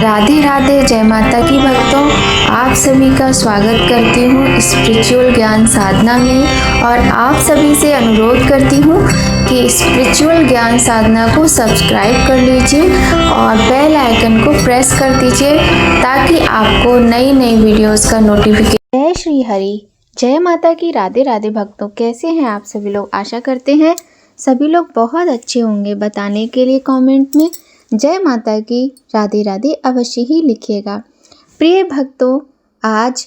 राधे राधे, जय माता की भक्तों। आप सभी का स्वागत करती हूँ स्पिरिचुअल ज्ञान साधना में और आप सभी से अनुरोध करती हूँ कि स्पिरिचुअल ज्ञान साधना को सब्सक्राइब कर लीजिए और बेल आइकन को प्रेस कर दीजिए ताकि आपको नई नई वीडियोस का नोटिफिकेशन। जय श्री हरि, जय माता की। राधे राधे भक्तों, कैसे हैं आप सभी लोग? आशा करते हैं सभी लोग बहुत अच्छे होंगे। बताने के लिए कमेंट में जय माता की, राधे राधे अवश्य ही लिखिएगा। प्रिय भक्तों, आज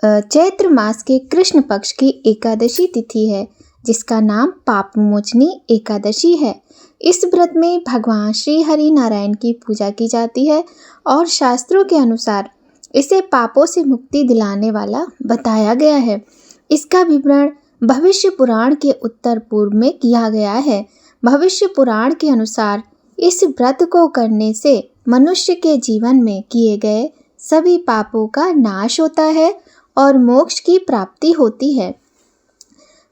चैत्र मास के कृष्ण पक्ष की एकादशी तिथि है जिसका नाम पापमोचनी एकादशी है। इस व्रत में भगवान श्री हरि नारायण की पूजा की जाती है और शास्त्रों के अनुसार इसे पापों से मुक्ति दिलाने वाला बताया गया है। इसका विवरण भविष्य पुराण के उत्तर पूर्व में किया गया है। भविष्य पुराण के अनुसार इस व्रत को करने से मनुष्य के जीवन में किए गए सभी पापों का नाश होता है और मोक्ष की प्राप्ति होती है।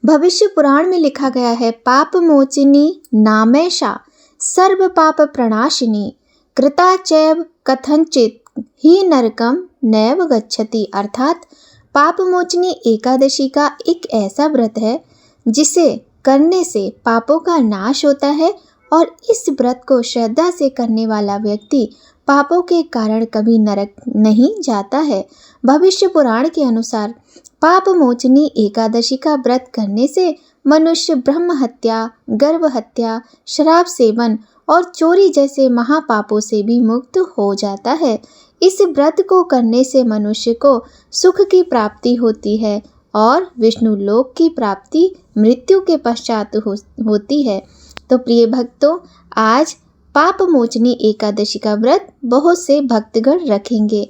भविष्य पुराण में लिखा गया है, पाप मोचिनी नामैषा सर्व पाप प्रणाशिनी कृता चैव कथंचित ही नरकम नैव गच्छति। अर्थात पाप मोचनी एकादशी का एक ऐसा व्रत है जिसे करने से पापों का नाश होता है और इस व्रत को श्रद्धा से करने वाला व्यक्ति पापों के कारण कभी नरक नहीं जाता है। भविष्य पुराण के अनुसार पाप मोचनी एकादशी का व्रत करने से मनुष्य ब्रह्म हत्या, गर्भ हत्या, शराब सेवन और चोरी जैसे महापापों से भी मुक्त हो जाता है। इस व्रत को करने से मनुष्य को सुख की प्राप्ति होती है और विष्णु लोक की प्राप्ति मृत्यु के पश्चात होती है। तो प्रिय भक्तों, आज पाप मोचनी एकादशी का व्रत बहुत से भक्तगण रखेंगे।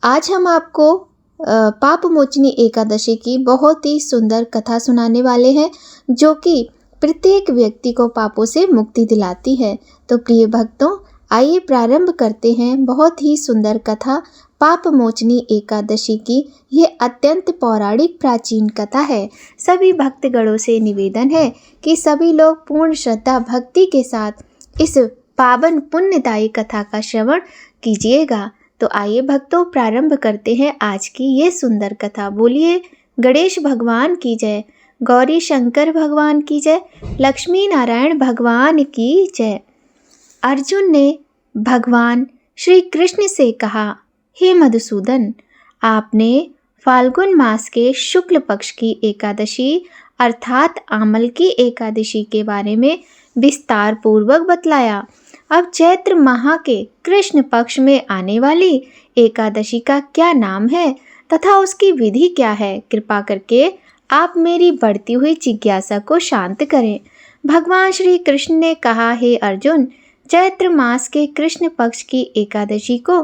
आज हम आपको पाप मोचनी एकादशी की बहुत ही सुंदर कथा सुनाने वाले हैं जो कि प्रत्येक व्यक्ति को पापों से मुक्ति दिलाती है। तो प्रिय भक्तों, आइए प्रारंभ करते हैं बहुत ही सुंदर कथा पाप मोचनी एकादशी की। ये अत्यंत पौराणिक प्राचीन कथा है। सभी भक्तगणों से निवेदन है कि सभी लोग पूर्ण श्रद्धा भक्ति के साथ इस पावन पुण्यदायी कथा का श्रवण कीजिएगा। तो आइए भक्तों, प्रारंभ करते हैं आज की ये सुंदर कथा। बोलिए गणेश भगवान की जय, गौरी शंकर भगवान की जय, लक्ष्मी नारायण भगवान की जय। अर्जुन ने भगवान श्री कृष्ण से कहा, हे मधुसूदन, आपने फाल्गुन मास के शुक्ल पक्ष की एकादशी अर्थात आमल की एकादशी के बारे में विस्तार पूर्वक बतलाया। अब चैत्र माह के कृष्ण पक्ष में आने वाली एकादशी का क्या नाम है तथा उसकी विधि क्या है, कृपा करके आप मेरी बढ़ती हुई जिज्ञासा को शांत करें। भगवान श्री कृष्ण ने कहा, हे अर्जुन, चैत्र मास के कृष्ण पक्ष की एकादशी को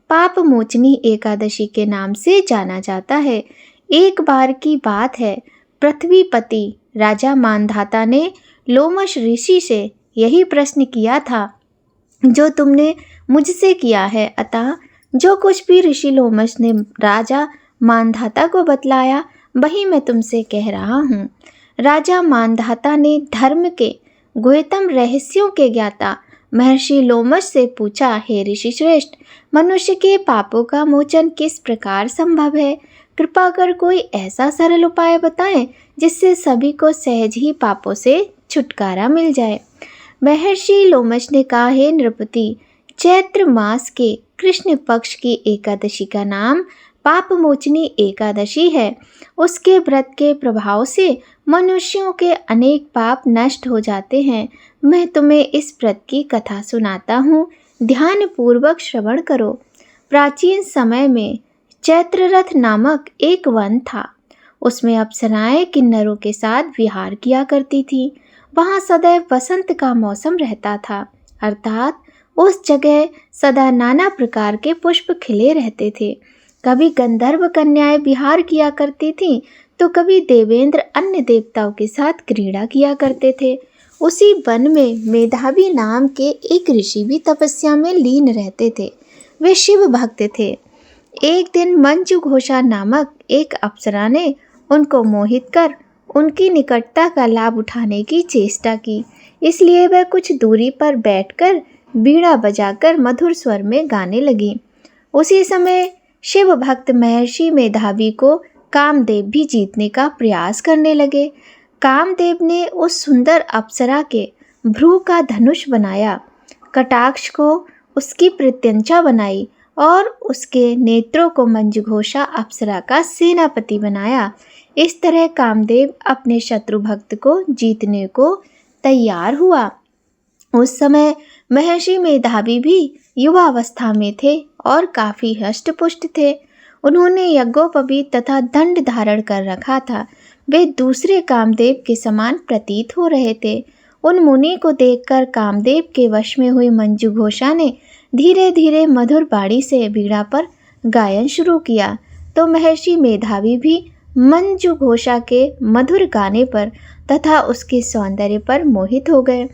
पाप मोचनी एकादशी के नाम से जाना जाता है। एक बार की बात है, पृथ्वीपति राजा मानधाता ने लोमश ऋषि से यही प्रश्न किया था जो तुमने मुझसे किया है। अतः जो कुछ भी ऋषि लोमश ने राजा मानधाता को बतलाया वही मैं तुमसे कह रहा हूँ। राजा मानधाता ने धर्म के गुह्यतम रहस्यों के ज्ञाता महर्षि लोमश से पूछा, हे ऋषि श्रेष्ठ, मनुष्य के पापों का मोचन किस प्रकार संभव है? कृपा कर कोई ऐसा सरल उपाय बताएं जिससे सभी को सहज ही पापों से छुटकारा मिल जाए। महर्षि लोमश ने कहा, हे नृपति, चैत्र मास के कृष्ण पक्ष की एकादशी का नाम पाप मोचनी एकादशी है। उसके व्रत के प्रभाव से मनुष्यों के अनेक पाप नष्ट हो जाते हैं। मैं तुम्हें इस व्रत की कथा सुनाता हूँ, ध्यान पूर्वक श्रवण करो। प्राचीन समय में चैत्ररथ नामक एक वन था। उसमें अप्सराएं किन्नरों के साथ विहार किया करती थीं। वहाँ सदैव वसंत का मौसम रहता था, अर्थात उस जगह सदा नाना प्रकार के पुष्प खिले रहते थे। कभी गंधर्व कन्याएं विहार किया करती थीं तो कभी देवेंद्र अन्य देवताओं के साथ क्रीड़ा किया करते थे। उसी वन में मेधावी नाम के एक ऋषि भी तपस्या में लीन रहते थे। वे शिव भक्त थे। एक दिन मंजू घोषा नामक एक अप्सरा ने उनको मोहित कर उनकी निकटता का लाभ उठाने की चेष्टा की। इसलिए वह कुछ दूरी पर बैठकर बीड़ा बजाकर मधुर स्वर में गाने लगी। उसी समय शिव भक्त महर्षि मेधावी को कामदेव भी जीतने का प्रयास करने लगे। कामदेव ने उस सुंदर अप्सरा के भ्रू का धनुष बनाया, कटाक्ष को उसकी प्रत्यंचा बनाई और उसके नेत्रों को मंजुघोषा अप्सरा का सेनापति बनाया। इस तरह कामदेव अपने शत्रु भक्त को जीतने को तैयार हुआ। उस समय महर्षि मेधावी भी युवावस्था में थे और काफी हष्ट-पुष्ट थे। उन्होंने यज्ञोपवीत तथा दंड धारण कर रखा था। वे दूसरे कामदेव के समान प्रतीत हो रहे थे। उन मुनि को देखकर कामदेव के वश में हुई मंजुघोषा ने धीरे धीरे मधुर बाणी से बीड़ा पर गायन शुरू किया, तो महर्षि मेधावी भी मंजुघोषा के मधुर गाने पर तथा उसके सौंदर्य पर मोहित हो गए।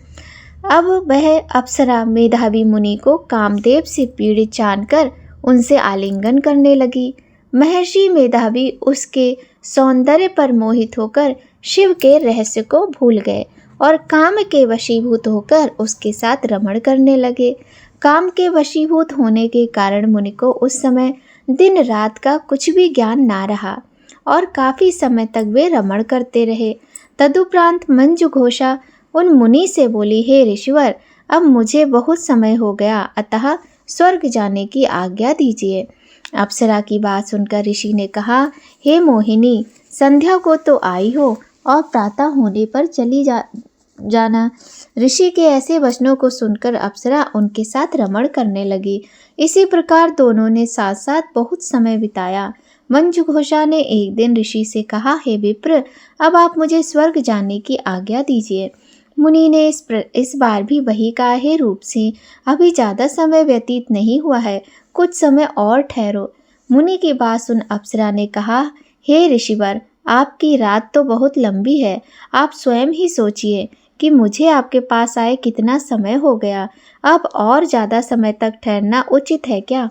अब वह अप्सरा मेधावी मुनि को कामदेव से पीड़ित जानकर उनसे आलिंगन करने लगी। महर्षि मेधावी उसके सौंदर्य पर मोहित होकर शिव के रहस्य को भूल गए और काम के वशीभूत होकर उसके साथ रमण करने लगे। काम के वशीभूत होने के कारण मुनि को उस समय दिन रात का कुछ भी ज्ञान ना रहा और काफी समय तक वे रमण करते रहे। तदुपरांत मंजुघोषा उन मुनि से बोली, हे ऋषिवर, अब मुझे बहुत समय हो गया, अतः स्वर्ग जाने की आज्ञा दीजिए। अप्सरा की बात सुनकर ऋषि ने कहा, हे मोहिनी, संध्या को तो आई हो और प्रातः होने पर चली जाना। ऋषि के ऐसे वचनों को सुनकर अप्सरा उनके साथ रमण करने लगी। इसी प्रकार दोनों ने साथ साथ बहुत समय बिताया। मंजुघोषा ने एक दिन ऋषि से कहा, हे विप्र, अब आप मुझे स्वर्ग जाने की आज्ञा दीजिए। मुनि ने इस बार भी वही कहा, हे रूप सिंह, अभी ज़्यादा समय व्यतीत नहीं हुआ है, कुछ समय और ठहरो। मुनि की बात सुन अप्सरा ने कहा, हे ऋषिवर, आपकी रात तो बहुत लंबी है, आप स्वयं ही सोचिए कि मुझे आपके पास आए कितना समय हो गया, अब और ज़्यादा समय तक ठहरना उचित है क्या?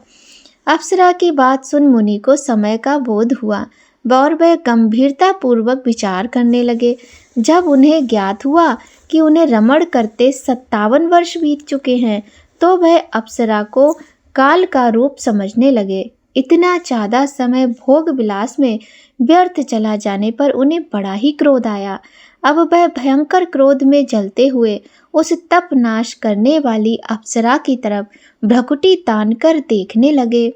अप्सरा की बात सुन मुनि को समय का बोध हुआ और वह गंभीरता पूर्वक विचार करने लगे। जब उन्हें ज्ञात हुआ कि उन्हें रमण करते 57 वर्ष बीत चुके हैं, तो वह अप्सरा को काल का रूप समझने लगे। इतना ज़्यादा समय भोग विलास में व्यर्थ चला जाने पर उन्हें बड़ा ही क्रोध आया। अब वह भयंकर क्रोध में जलते हुए उस तप नाश करने वाली अप्सरा की तरफ भ्रकुटी तान कर देखने लगे।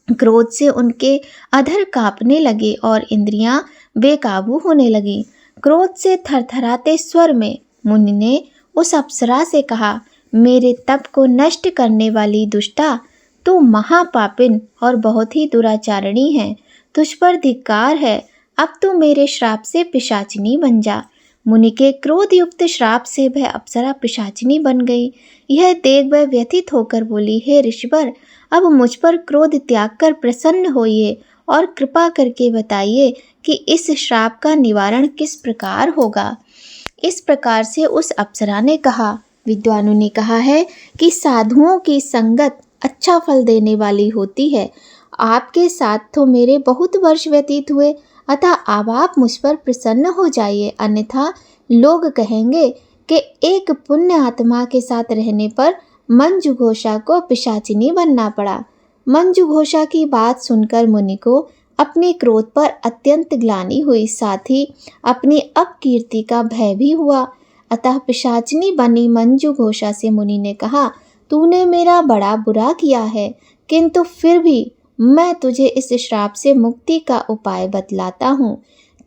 क्रोध से उनके अधर कांपने लगे और इंद्रियां बेकाबू होने लगी। क्रोध से थरथराते स्वर में मुनि ने उस अप्सरा से कहा, मेरे तप को नष्ट करने वाली दुष्टा, तू महापापिन और बहुत ही दुराचारणी है, तुझ पर धिक्कार है, अब तू मेरे श्राप से पिशाचिनी बन जा। मुनि के क्रोध युक्त श्राप से वह अप्सरा पिशाचिनी बन गई। यह देख वह व्यथित होकर बोली, हे ऋषिवर, अब मुझ पर क्रोध त्याग कर प्रसन्न होइए और कृपा करके बताइए कि इस श्राप का निवारण किस प्रकार होगा। इस प्रकार से उस अप्सरा ने कहा, विद्वानों ने कहा है कि साधुओं की संगत अच्छा फल देने वाली होती है। आपके साथ तो मेरे बहुत वर्ष व्यतीत हुए, अतः अब आप मुझ पर प्रसन्न हो जाइए, अन्यथा लोग कहेंगे कि एक पुण्य आत्मा के साथ रहने पर मंजुघोषा को पिशाचिनी बनना पड़ा। मंजुघोषा की बात सुनकर मुनि को अपने क्रोध पर अत्यंत ग्लानि हुई, साथ ही अपनी अपकीर्ति का भय भी हुआ। अतः पिशाचिनी बनी मंजुघोषा से मुनि ने कहा, तूने मेरा बड़ा बुरा किया है, किंतु फिर भी मैं तुझे इस श्राप से मुक्ति का उपाय बतलाता हूँ।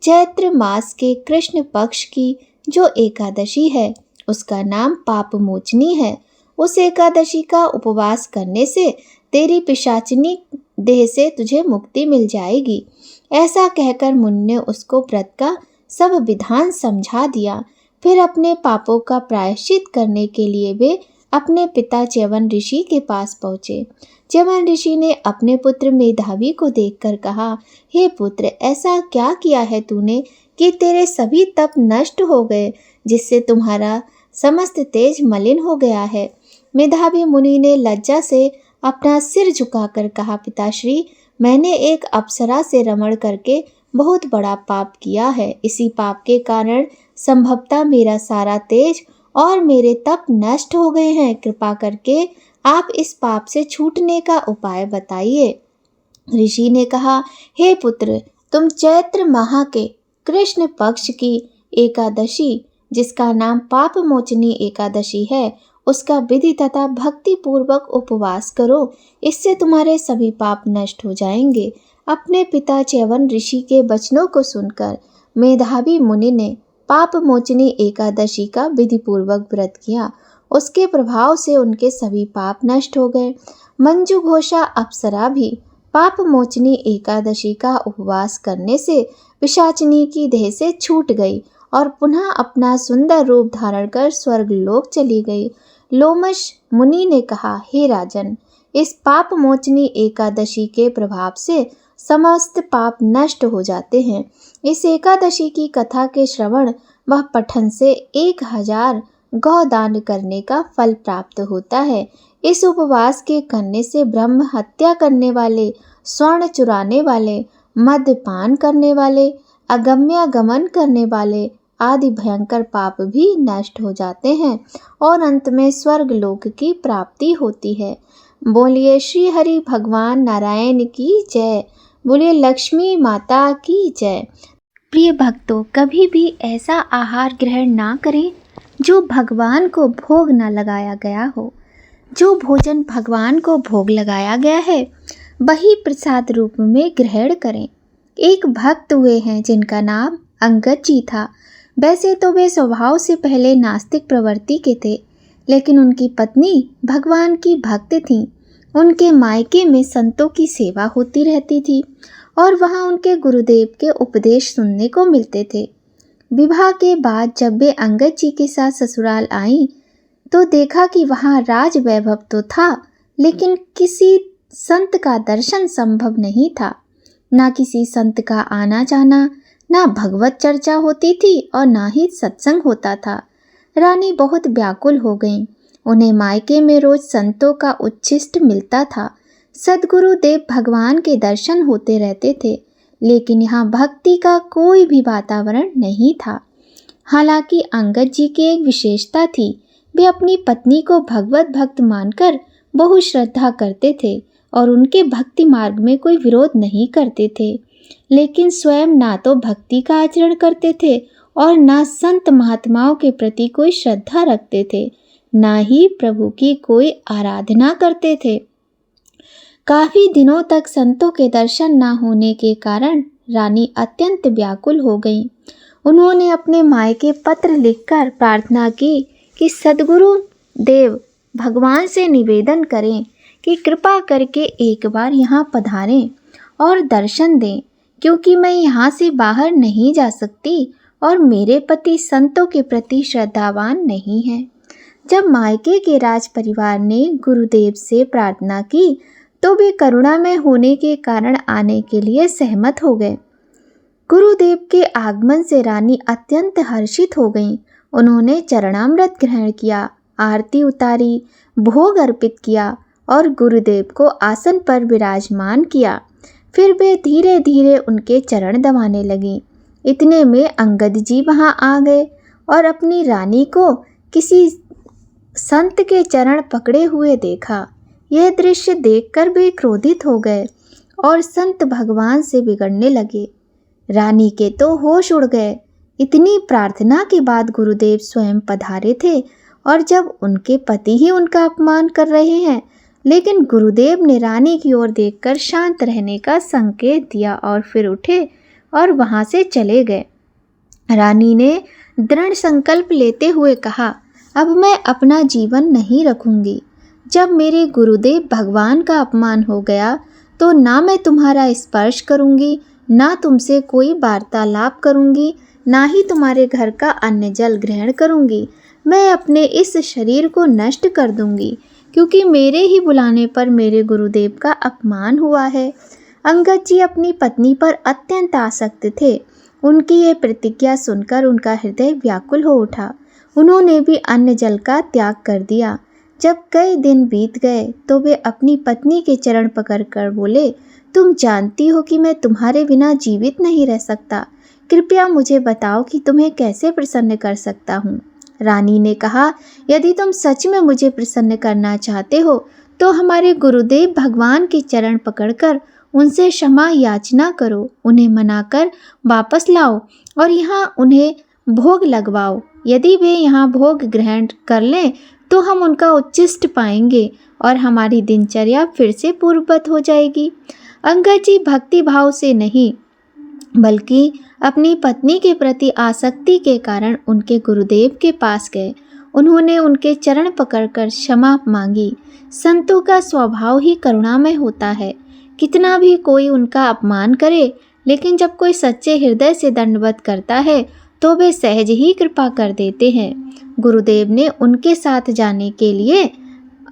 चैत्र मास के कृष्ण पक्ष की जो एकादशी है, उसका नाम पाप मोचनी है। उस एकादशी का उपवास करने से तेरी पिशाचिनी देह से तुझे मुक्ति मिल जाएगी। ऐसा कहकर मुनि ने उसको व्रत का सब विधान समझा दिया। फिर अपने पापों का प्रायश्चित करने के लिए वे अपने पिता च्यवन ऋषि के पास पहुँचे। च्यवन ऋषि ने अपने पुत्र मेधावी को देखकर कहा, हे पुत्र, ऐसा क्या किया है तूने कि तेरे सभी तप नष्ट हो गए, जिससे तुम्हारा समस्त तेज मलिन हो गया है। मेधावी मुनि ने लज्जा से अपना सिर झुकाकर कहा, पिताश्री, मैंने एक अप्सरा से रमण करके बहुत बड़ा पाप किया है। इसी पाप के कारण संभवतः मेरा सारा तेज और मेरे तप नष्ट हो गए हैं। कृपा करके आप इस पाप से छूटने का उपाय बताइए। ऋषि ने कहा, हे पुत्र, तुम चैत्र माह के कृष्ण पक्ष की एकादशी, जिसका नाम पाप मोचनी एकादशी है, उसका विधि तथा भक्ति पूर्वक उपवास करो। इससे तुम्हारे सभी पाप नष्ट हो जाएंगे। अपने पिता च्यवन ऋषि के वचनों को सुनकर मेधावी मुनि ने पाप मोचनी एकादशी का विधि पूर्वक व्रत किया। उसके प्रभाव से उनके सभी पाप नष्ट हो गए। मंजू घोषा अप्सरा भी पाप मोचनी एकादशी का उपवास करने से पिशाचिनी की देह से छूट गई और पुनः अपना सुंदर रूप धारण कर स्वर्ग लोक चली गई। लोमश मुनि ने कहा, हे राजन, इस पाप मोचनी एकादशी के प्रभाव से समस्त पाप नष्ट हो जाते हैं। इस एकादशी की कथा के श्रवण व पठन से 1000 गौदान करने का फल प्राप्त होता है। इस उपवास के करने से ब्रह्म हत्या करने वाले, स्वर्ण चुराने वाले, मद्यपान करने वाले, अगम्यागमन करने वाले आदि भयंकर पाप भी नष्ट हो जाते हैं और अंत में स्वर्ग लोक की प्राप्ति होती है। बोलिए श्री हरि भगवान नारायण की जय। बोलिए लक्ष्मी माता की जय। प्रिय भक्तों, कभी भी ऐसा आहार ग्रहण ना करें जो भगवान को भोग न लगाया गया हो। जो भोजन भगवान को भोग लगाया गया है वही प्रसाद रूप में ग्रहण करें। एक भक्त हुए हैं जिनका नाम अंगद जी था। वैसे तो वे स्वभाव से पहले नास्तिक प्रवृत्ति के थे, लेकिन उनकी पत्नी भगवान की भक्त थीं। उनके मायके में संतों की सेवा होती रहती थी और वहाँ उनके गुरुदेव के उपदेश सुनने को मिलते थे। विवाह के बाद जब वे अंगद जी के साथ ससुराल आईं तो देखा कि वहाँ राज वैभव तो था, लेकिन किसी संत का दर्शन संभव नहीं था। ना किसी संत का आना जाना, ना भगवत चर्चा होती थी और ना ही सत्संग होता था। रानी बहुत व्याकुल हो गईं। उन्हें मायके में रोज संतों का उच्छिष्ट मिलता था। सद्गुरु देव भगवान के दर्शन होते रहते थे, लेकिन यहाँ भक्ति का कोई भी वातावरण नहीं था। हालांकि अंगद जी की एक विशेषता थी, वे अपनी पत्नी को भगवत भक्त मानकर बहुत श्रद्धा करते थे और उनके भक्ति मार्ग में कोई विरोध नहीं करते थे, लेकिन स्वयं ना तो भक्ति का आचरण करते थे और ना संत महात्माओं के प्रति कोई श्रद्धा रखते थे, ना ही प्रभु की कोई आराधना करते थे। काफी दिनों तक संतों के दर्शन न होने के कारण रानी अत्यंत व्याकुल हो गईं। उन्होंने अपने मायके पत्र लिखकर प्रार्थना की कि सद्गुरु देव भगवान से निवेदन करें कि कृपा करके एक बार यहाँ पधारें और दर्शन दें, क्योंकि मैं यहाँ से बाहर नहीं जा सकती और मेरे पति संतों के प्रति श्रद्धावान नहीं हैं। जब मायके के राज परिवार ने गुरुदेव से प्रार्थना की तो वे करुणामय होने के कारण आने के लिए सहमत हो गए। गुरुदेव के आगमन से रानी अत्यंत हर्षित हो गईं। उन्होंने चरणामृत ग्रहण किया, आरती उतारी, भोग अर्पित किया और गुरुदेव को आसन पर विराजमान किया। फिर वे धीरे धीरे उनके चरण दबाने लगीं। इतने में अंगद जी वहां आ गए और अपनी रानी को किसी संत के चरण पकड़े हुए देखा। यह दृश्य देखकर वे क्रोधित हो गए और संत भगवान से बिगड़ने लगे। रानी के तो होश उड़ गए। इतनी प्रार्थना के बाद गुरुदेव स्वयं पधारे थे और जब उनके पति ही उनका अपमान कर रहे हैं, लेकिन गुरुदेव ने रानी की ओर देखकर शांत रहने का संकेत दिया और फिर उठे और वहां से चले गए। रानी ने दृढ़ संकल्प लेते हुए कहा, अब मैं अपना जीवन नहीं रखूंगी। जब मेरे गुरुदेव भगवान का अपमान हो गया तो ना मैं तुम्हारा स्पर्श करूंगी, ना तुमसे कोई वार्तालाप करूंगी, ना ही तुम्हारे घर का अन्न जल ग्रहण करूंगी। मैं अपने इस शरीर को नष्ट कर दूंगी, क्योंकि मेरे ही बुलाने पर मेरे गुरुदेव का अपमान हुआ है। अंगद जी अपनी पत्नी पर अत्यंत आसक्त थे। उनकी ये प्रतिज्ञा सुनकर उनका हृदय व्याकुल हो उठा। उन्होंने भी अन्न जल का त्याग कर दिया। जब कई दिन बीत गए तो वे अपनी पत्नी के चरण पकड़कर बोले, तुम जानती हो कि मैं तुम्हारे बिना जीवित नहीं रह सकता। कृपया मुझे बताओ कि तुम्हें कैसे प्रसन्न कर सकता हूँ। रानी ने कहा, यदि तुम सच में मुझे प्रसन्न करना चाहते हो तो हमारे गुरुदेव भगवान के चरण पकड़कर उनसे क्षमा याचना करो, उन्हें मनाकर वापस लाओ और यहाँ उन्हें भोग लगवाओ। यदि वे यहाँ भोग ग्रहण कर लें तो हम उनका उच्छिष्ट पाएंगे और हमारी दिनचर्या फिर से पूर्ववत हो जाएगी। अंगद जी भक्ति भाव से नहीं बल्कि अपनी पत्नी के प्रति आसक्ति के कारण उनके गुरुदेव के पास गए। उन्होंने उनके चरण पकड़कर क्षमा मांगी। संतों का स्वभाव ही करुणामय होता है। कितना भी कोई उनका अपमान करे, लेकिन जब कोई सच्चे हृदय से दंडवत करता है तो वे सहज ही कृपा कर देते हैं। गुरुदेव ने उनके साथ जाने के लिए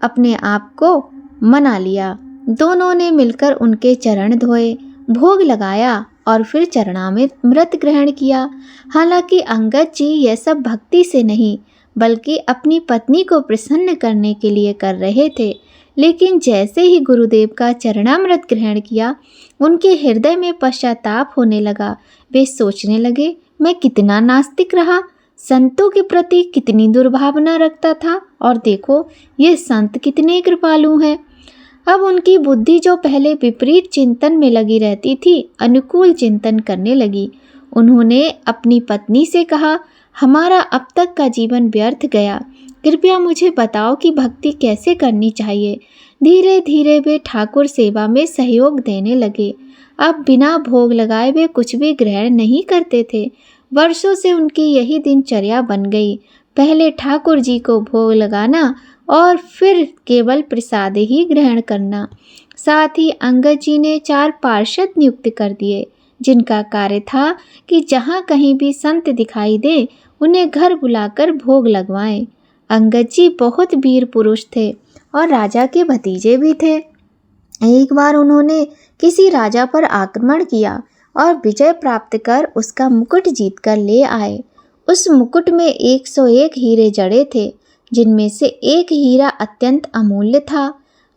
अपने आप को मना लिया। दोनों ने मिलकर उनके चरण धोए, भोग लगाया और फिर चरणामृत ग्रहण किया। हालांकि अंगद जी यह सब भक्ति से नहीं बल्कि अपनी पत्नी को प्रसन्न करने के लिए कर रहे थे, लेकिन जैसे ही गुरुदेव का चरणामृत ग्रहण किया उनके हृदय में पश्चाताप होने लगा। वे सोचने लगे, मैं कितना नास्तिक रहा, संतों के प्रति कितनी दुर्भावना रखता था, और देखो ये संत कितने कृपालु हैं। अब उनकी बुद्धि जो पहले विपरीत चिंतन में लगी रहती थी, अनुकूल चिंतन करने लगी। उन्होंने अपनी पत्नी से कहा, हमारा अब तक का जीवन व्यर्थ गया, कृपया मुझे बताओ कि भक्ति कैसे करनी चाहिए। धीरे धीरे वे ठाकुर सेवा में सहयोग देने लगे। अब बिना भोग लगाए वे कुछ भी ग्रहण नहीं करते थे। वर्षों से उनकी यही दिनचर्या बन गई, पहले ठाकुर जी को भोग लगाना और फिर केवल प्रसाद ही ग्रहण करना। साथ ही अंगद जी ने 4 पार्षद नियुक्त कर दिए, जिनका कार्य था कि जहाँ कहीं भी संत दिखाई दे उन्हें घर बुलाकर भोग लगवाएं। अंगद जी बहुत वीर पुरुष थे और राजा के भतीजे भी थे। एक बार उन्होंने किसी राजा पर आक्रमण किया और विजय प्राप्त कर उसका मुकुट जीतकर ले आए। उस मुकुट में 101 हीरे जड़े थे, जिनमें से एक हीरा अत्यंत अमूल्य था।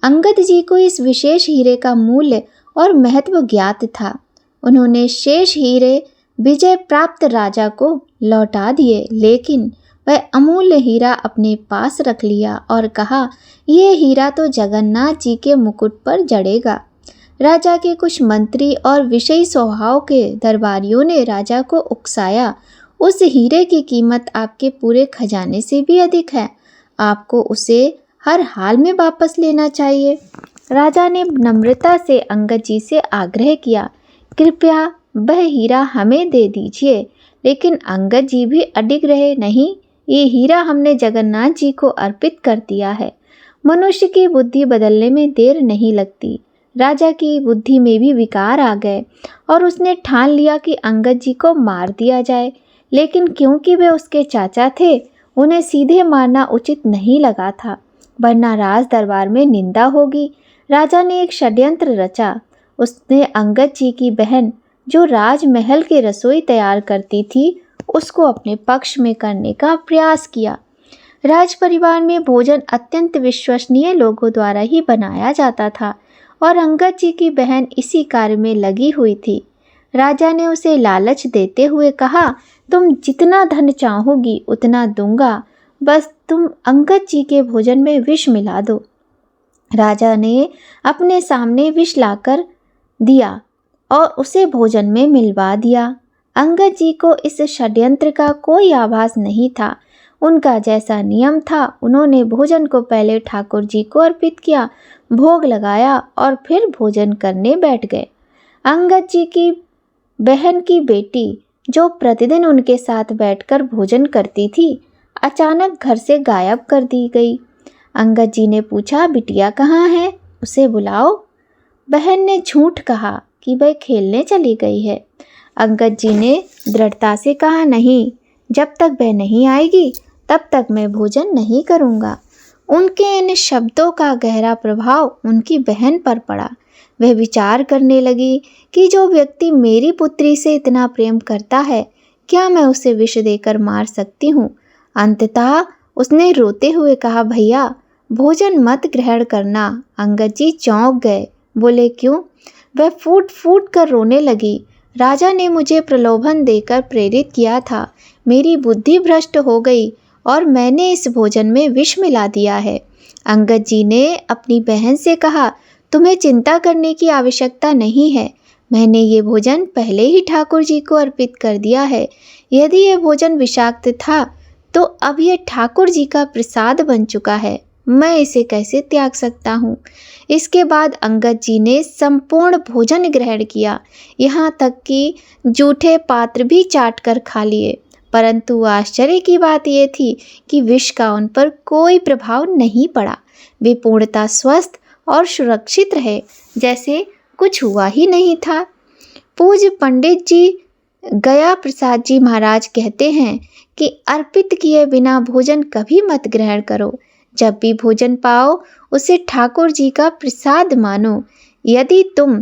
अंगद जी को इस विशेष हीरे का मूल्य और महत्व ज्ञात था। उन्होंने शेष हीरे विजय प्राप्त राजा को लौटा दिए, लेकिन वह अमूल्य हीरा अपने पास रख लिया और कहा, यह हीरा तो जगन्नाथ जी के मुकुट पर जड़ेगा। राजा के कुछ मंत्री और विषयी स्वभाव के दरबारियों ने राजा को उकसाया, उस हीरे की कीमत आपके पूरे खजाने से भी अधिक है, आपको उसे हर हाल में वापस लेना चाहिए। राजा ने नम्रता से अंगद जी से आग्रह किया, कृपया वह हीरा हमें दे दीजिए, लेकिन अंगद जी भी अडिग रहे, नहीं, ये हीरा हमने जगन्नाथ जी को अर्पित कर दिया है। मनुष्य की बुद्धि बदलने में देर नहीं लगती। राजा की बुद्धि में भी विकार आ गए और उसने ठान लिया कि अंगद जी को मार दिया जाए, लेकिन क्योंकि वे उसके चाचा थे, उन्हें सीधे मारना उचित नहीं लगा था, वरना राज दरबार में निंदा होगी। राजा ने एक षड्यंत्र रचा। उसने अंगद जी की बहन, जो राजमहल की रसोई तैयार करती थी, उसको अपने पक्ष में करने का प्रयास किया। राज परिवार में भोजन अत्यंत विश्वसनीय लोगों द्वारा ही बनाया जाता था और अंगद जी की बहन इसी कार्य में लगी हुई थी। राजा ने उसे लालच देते हुए कहा, तुम जितना धन चाहोगी उतना दूंगा, बस तुम अंगद जी के भोजन में विष मिला दो। राजा ने अपने सामने विष लाकर दिया और उसे भोजन में मिलवा दिया। अंगद जी को इस षड्यंत्र का कोई आभास नहीं था। उनका जैसा नियम था, उन्होंने भोजन को पहले ठाकुर जी को अर्पित किया, भोग लगाया और फिर भोजन करने बैठ गए। अंगद जी की बहन की बेटी, जो प्रतिदिन उनके साथ बैठकर भोजन करती थी, अचानक घर से गायब कर दी गई। अंगद जी ने पूछा, बिटिया कहाँ है, उसे बुलाओ। बहन ने झूठ कहा कि वह खेलने चली गई है। अंगद जी ने दृढ़ता से कहा, नहीं, जब तक वह नहीं आएगी तब तक मैं भोजन नहीं करूँगा। उनके इन शब्दों का गहरा प्रभाव उनकी बहन पर पड़ा। वह विचार करने लगी कि जो व्यक्ति मेरी पुत्री से इतना प्रेम करता है, क्या मैं उसे विष देकर मार सकती हूँ। अंततः उसने रोते हुए कहा, भैया भोजन मत ग्रहण करना। अंगद जी चौंक गए, बोले, क्यों? वह फूट फूट कर रोने लगी। राजा ने मुझे प्रलोभन देकर प्रेरित किया था, मेरी बुद्धि भ्रष्ट हो गई और मैंने इस भोजन में विष मिला दिया है। अंगद जी ने अपनी बहन से कहा, तुम्हें चिंता करने की आवश्यकता नहीं है, मैंने ये भोजन पहले ही ठाकुर जी को अर्पित कर दिया है। यदि ये भोजन विषाक्त था तो अब ये ठाकुर जी का प्रसाद बन चुका है, मैं इसे कैसे त्याग सकता हूँ। इसके बाद अंगद जी ने संपूर्ण भोजन ग्रहण किया, यहाँ तक कि जूठे पात्र भी चाट कर खा लिए, परंतु आश्चर्य की बात यह थी कि विष का उन पर कोई प्रभाव नहीं पड़ा। वे पूर्णतः स्वस्थ और सुरक्षित रहे, जैसे कुछ हुआ ही नहीं था। पूज्य पंडित जी गया प्रसाद जी महाराज कहते हैं कि अर्पित किए बिना भोजन कभी मत ग्रहण करो। जब भी भोजन पाओ उसे ठाकुर जी का प्रसाद मानो। यदि तुम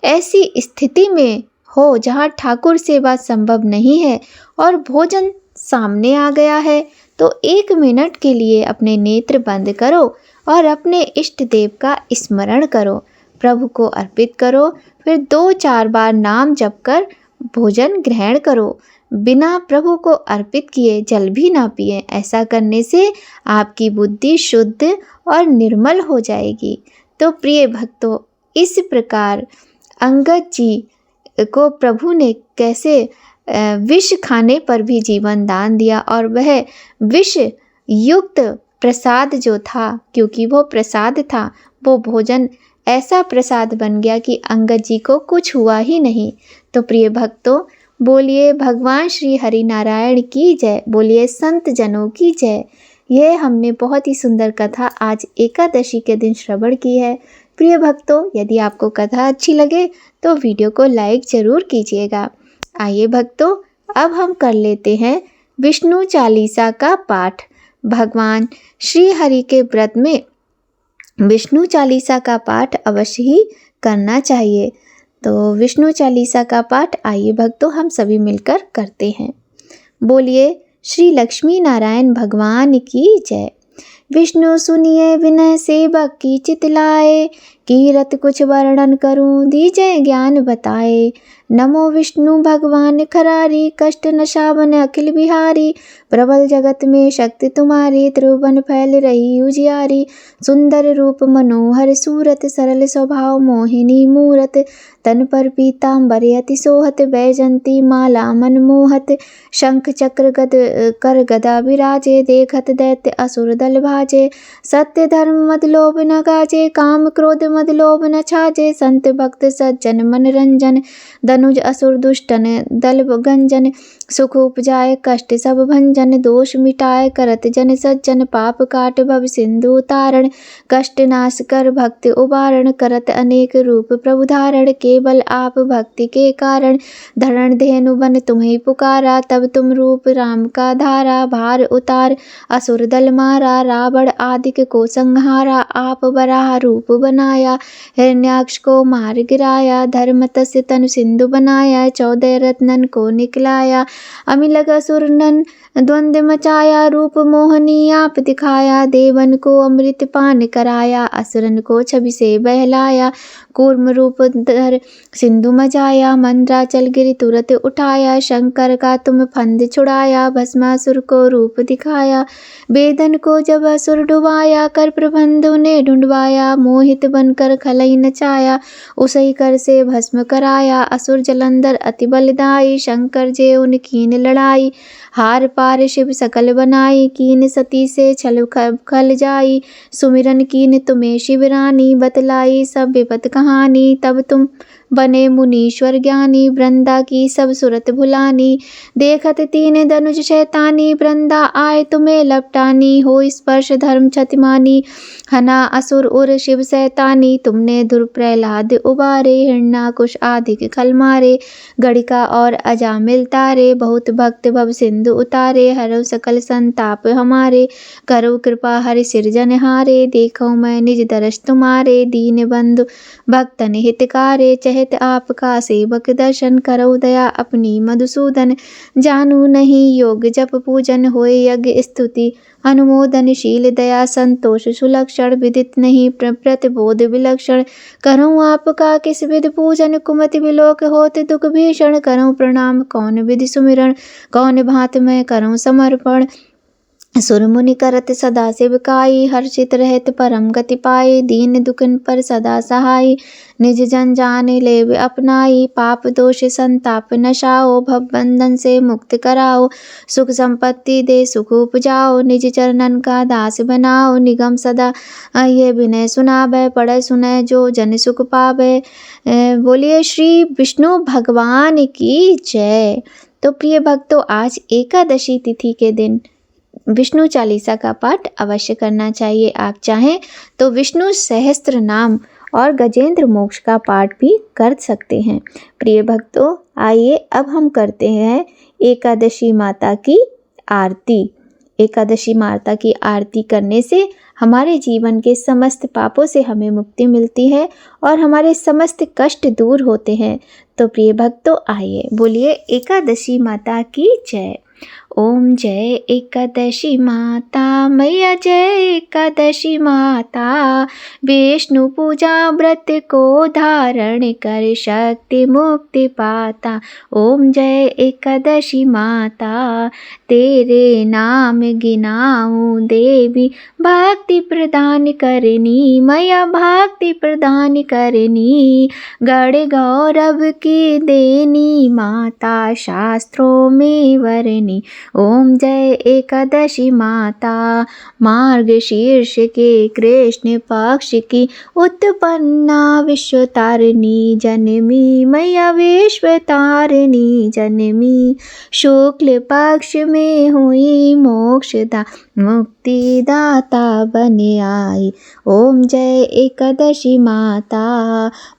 ऐसी स्थिति में हो जहाँ ठाकुर सेवा संभव नहीं है और भोजन सामने आ गया है, तो 1 मिनट के लिए अपने नेत्र बंद करो और अपने इष्ट देव का स्मरण करो, प्रभु को अर्पित करो, फिर 2-4 बार नाम जप कर भोजन ग्रहण करो। बिना प्रभु को अर्पित किए जल भी ना पिए। ऐसा करने से आपकी बुद्धि शुद्ध और निर्मल हो जाएगी। तो प्रिय भक्तों, इस प्रकार अंगद जी को प्रभु ने कैसे विष खाने पर भी जीवन दान दिया, और वह विष युक्त प्रसाद जो था, क्योंकि वो प्रसाद था, वो भोजन ऐसा प्रसाद बन गया कि अंगद जी को कुछ हुआ ही नहीं। तो प्रिय भक्तों, बोलिए भगवान श्री हरि नारायण की जय, बोलिए संत जनों की जय। यह हमने बहुत ही सुंदर कथा आज एकादशी के दिन श्रवण की है। प्रिय भक्तों, यदि आपको कथा अच्छी लगे तो वीडियो को लाइक जरूर कीजिएगा। आइए भक्तों, अब हम कर लेते हैं विष्णु चालीसा का पाठ। भगवान श्री हरि के व्रत में विष्णु चालीसा का पाठ अवश्य ही करना चाहिए। तो विष्णु चालीसा का पाठ आइए भक्तों हम सभी मिलकर करते हैं। बोलिए श्री लक्ष्मी नारायण भगवान की जय। विष्णु सुनिए विनय सेवक की चितलाए, कीरत कुछ वर्णन करूं दीजय ज्ञान बताए। नमो विष्णु भगवान खरारी, कष्ट नशावन अखिल बिहारी। प्रबल जगत में शक्ति तुम्हारी, त्रिभुवन फैल रही उजियारी। सुंदर रूप मनोहर सूरत, सरल स्वभाव मोहिनी मूरत। तन पर पीताम्बर अति सोहत, बैजंती माला मनमोहत। शंख चक्र गद कर गदा विराजे, देखत दैत्य असुर दल भाजे। सत्य धर्म मद लोभ न गाजे, काम क्रोध मद लोभ न छाजे। संत भक्त सज्जन मन रंजन, धनुज असुर दुष्टन दल गंजन। सुख उपजाए कष्ट सब भंजन, दोष मिटाए करत जन सज्जन। पाप काट भव सिंधु तारण, कष्ट नाश कर भक्ति उबारण। करत अनेक रूप प्रभु धारण, केवल आप भक्ति के कारण। धरण धेनु बन तुम्हें पुकारा, तब तुम रूप राम का धारा। भार उतार असुर दल मारा, रावण आदिक को संहारा। आप वराह रूप बनाया, हिरण्याक्ष को मार गिराया। धर्म तस्य तनु सिंधु बनाया, 14 रत्नन को निकलाया। अमिलग असुर नन द्वंद्व मचाया, रूप मोहनी आप दिखाया। देवन को अमृत पान कराया, असुरन को छवि से बहलाया। कूर्म रूप धर सिंधु मचाया, मंद्राचल गिरि तुरत उठाया। शंकर का तुम फंद छुड़ाया, भस्मासुर को रूप दिखाया। वेदन को जब असुर डुबाया, कर प्रबंध उन्हें ढूंढवाया। मोहित बनकर खलई नचाया, उसई कर से भस्म कराया। असुर जलंधर अति बलदाई, शंकर जे उन कीन लड़ाई। हार पार शिव सकल बनाई, कीन सती से छल खल जाई। सुमिरन कीन तुम्हें शिवरानी, बतलाई सब विपत कहानी। तब तुम बने मुनीश्वर ज्ञानी, वृंदा की सब सुरत भुलानी। देखत 3 धनुष शैतानी, वृंदा आए तुम्हें लपटानी। हो स्पर्श धर्म छतिमानी, हना असुर उर शिव सैतानी। तुमने धुर प्रहलाद उबारे, हिरण्याकुश आदिक खल मारे। गणिका और अजामिल तारे, बहुत भक्त भव सिंधु उतारे। हरौ सकल संताप हमारे, करो कृपा हरि सिरजनहारे। देखो मैं निज दर्श तुम्हारे, दीन बंधु भक्तन हितकारे। चहत आपका सेवक दर्शन, करो दया अपनी मधुसूदन। जानू नहीं योग जप पूजन, होए यज्ञ स्तुति अनुमोदनशील। दया संतोष सुलक्षण, विदित नहीं प्रतिबोध विलक्षण। करूँ आपका किस विधि पूजन, कुमति विलोक होत दुख भीषण। करूँ प्रणाम कौन विधि सुमिरन, कौन भांत मैं करूँ समर्पण। सुर मुनि करत सदा सेवकाई, हर्षित रहत परम गति पाए। दीन दुखन पर सदा सहाय, निज जन जान लेव अपनाई। पाप दोष संताप नशाओ, भव बंधन से मुक्त कराओ। सुख संपत्ति दे सुख उपजाओ, निज चरणन का दास बनाओ। निगम सदा ये विनय सुनावे, पढ़े सुने जो जन सुख पावे। बोलिए श्री विष्णु भगवान की जय। तो प्रिय भक्तों, आज एकादशी तिथि के दिन विष्णु चालीसा का पाठ अवश्य करना चाहिए। आप चाहें तो विष्णु सहस्त्र नाम और गजेंद्र मोक्ष का पाठ भी कर सकते हैं। प्रिय भक्तों, आइए अब हम करते हैं एकादशी माता की आरती। एकादशी माता की आरती करने से हमारे जीवन के समस्त पापों से हमें मुक्ति मिलती है और हमारे समस्त कष्ट दूर होते हैं। तो प्रिय भक्तों, आइए बोलिए एकादशी माता की जय। ओम जय एकादशी माता मैया, जय एकादशी माता। विष्णु पूजा व्रत को धारण कर शक्ति मुक्ति पाता। ओम जय एकादशी माता, तेरे नाम गिनाऊं देवी, भक्ति प्रदान करनी मैया, भक्ति प्रदान करनी। गढ़ गौरव की देनी माता, शास्त्रों में वरनी। ओम जय एकादशी माता, मार्गशीर्ष के कृष्ण पक्ष की उत्पन्ना, विश्व तारिणी जनमी मैया, विश्व तारिणी जनमी। शुक्ल पक्ष में हुई मोक्षदा, मुक्ति दाता बन आई। ओम जय एकादशी माता,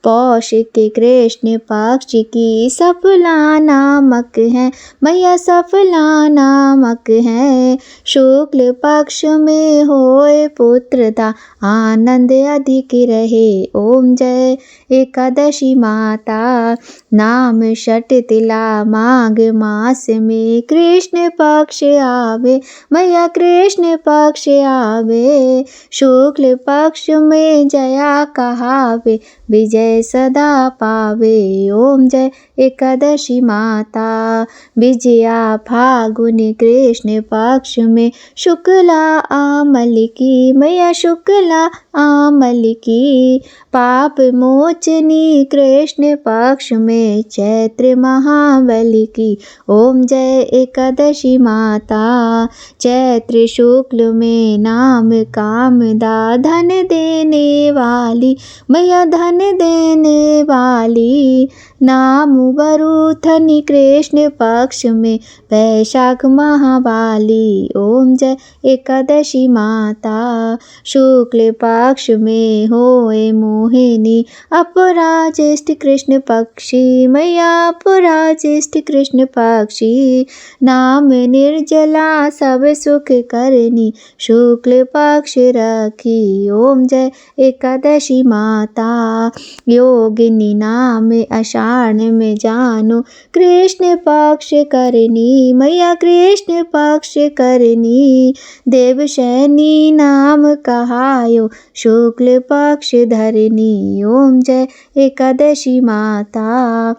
पौष के कृष्ण पक्ष की सफला नामक है मैया, सफला नामक है। शुक्ल पक्ष में होए पुत्रदा, आनंद अधिक रहे। ओम जय एकादशी माता, नाम षट तिला माघ मास में कृष्ण पक्ष आवे मैया, कृष्ण पक्ष आवे। शुक्ल पक्ष में जया कहावे, विजय सदा पावे। ओम जय एकादशी माता, विजया फागुन कृष्ण पक्ष में शुक्ला आमल की मैया, शुक्ला आमल की। पाप मोचनी कृष्ण पक्ष में चैत्र महाबली की। ओम जय एकादशी माता, चैत्र शुक्ल में नाम कामदा, धन देने वाली मैया, धन देने वाली। नाम वरुथनी कृष्ण पक्ष में वैशाख महाबाली। ओम जय एकादशी माता, शुक्ल पक्ष में होए मोहिनी, अपराजिष्ट कृष्ण पक्षी मैया, अपराजिष्ट कृष्ण पक्षी। नाम निर्जला सब सुख करनी, शुक्ल पक्ष रखी। ओम जय एकादशी माता, योगिनी नाम आषाढ़ में जानो, कृष्ण पक्ष करनी मैया, कृष्ण पक्ष करनी। देवशैनी नाम कहायो, शुक्ल पक्ष धरनी। ओम जय एकादशी माता,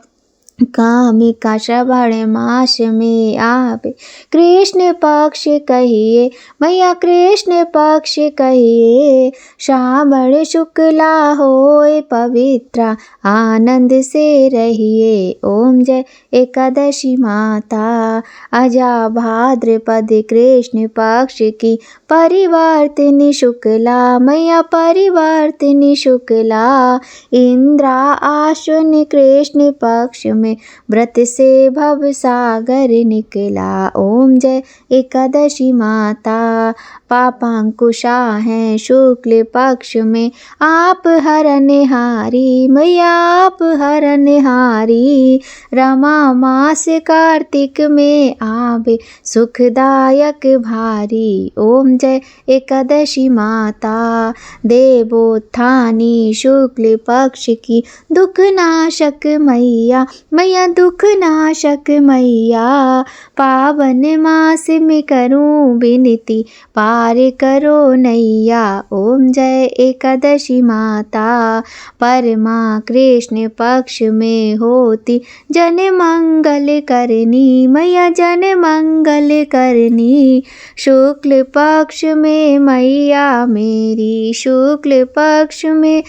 काम का श्रवण मास में आवे, कृष्ण पक्ष कहिए मैया, कृष्ण पक्ष कहिए। श्रावण शुक्ला होए पवित्रा, आनंद से रहिए। ओम जय एकादशी माता, अजा भाद्रपद कृष्ण पक्ष की परिवर्तिनी शुक्ला मैया, परिवर्तिनी शुक्ला। इंद्रा आश्विन कृष्ण पक्ष में व्रत से भव सागर निकला। ओम जय एकादशी माता, पापांकुशा है शुक्ल पक्ष में, आप हरनिहारी मैया, आप हरनिहारी। रमा मास कार्तिक में आवे, सुखदायक भारी। ओम जय एकादशी माता, देवोत्थानी शुक्ल पक्ष की दुख नाशक मैया, मैया दुख नाशक मैया, पावन मास में करूं विनती, पार करो नैया। ओम जय एकादशी माता, परमा कृष्ण पक्ष में होती, जन मंगल करनी मैया जन मंगल करनी। शुक्ल पक्ष में मैया मेरी, शुक्ल पक्ष में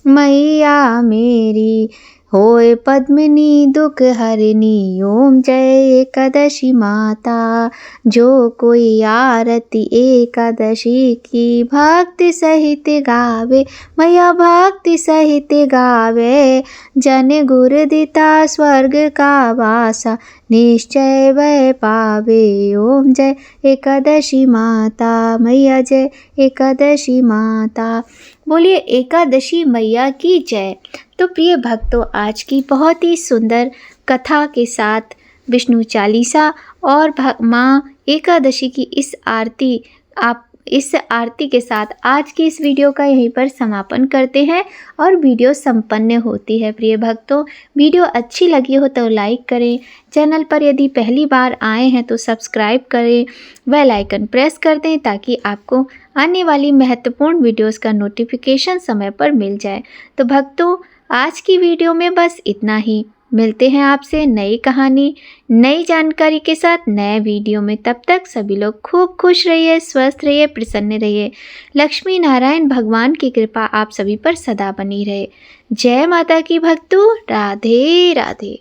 मैया मेरी, होए पद्मिनी दुख हरनी। ओम जय एकादशी माता, जो कोई आरती एकादशी की भक्ति सहित गावे, मैया भक्ति सहित गावे, जन गुर दिता स्वर्ग का वासा, निश्चय वह पावे। ओम जय एकादशी माता, मैया जय एकादशी माता। बोलिए एकादशी मैया की जय। तो प्रिय भक्तों, आज की बहुत ही सुंदर कथा के साथ विष्णु चालीसा और माँ एकादशी की इस आरती के साथ आज की इस वीडियो का यहीं पर समापन करते हैं और वीडियो संपन्न होती है। प्रिय भक्तों, वीडियो अच्छी लगी हो तो लाइक करें, चैनल पर यदि पहली बार आए हैं तो सब्सक्राइब करें, बेल आइकन प्रेस कर दें ताकि आपको आने वाली महत्वपूर्ण वीडियोस का नोटिफिकेशन समय पर मिल जाए। तो भक्तों, आज की वीडियो में बस इतना ही। मिलते हैं आपसे नई कहानी, नई जानकारी के साथ नए वीडियो में। तब तक सभी लोग खूब खुश रहिए, स्वस्थ रहिए, प्रसन्न रहिए। लक्ष्मी नारायण भगवान की कृपा आप सभी पर सदा बनी रहे। जय माता की भक्तों, राधे राधे।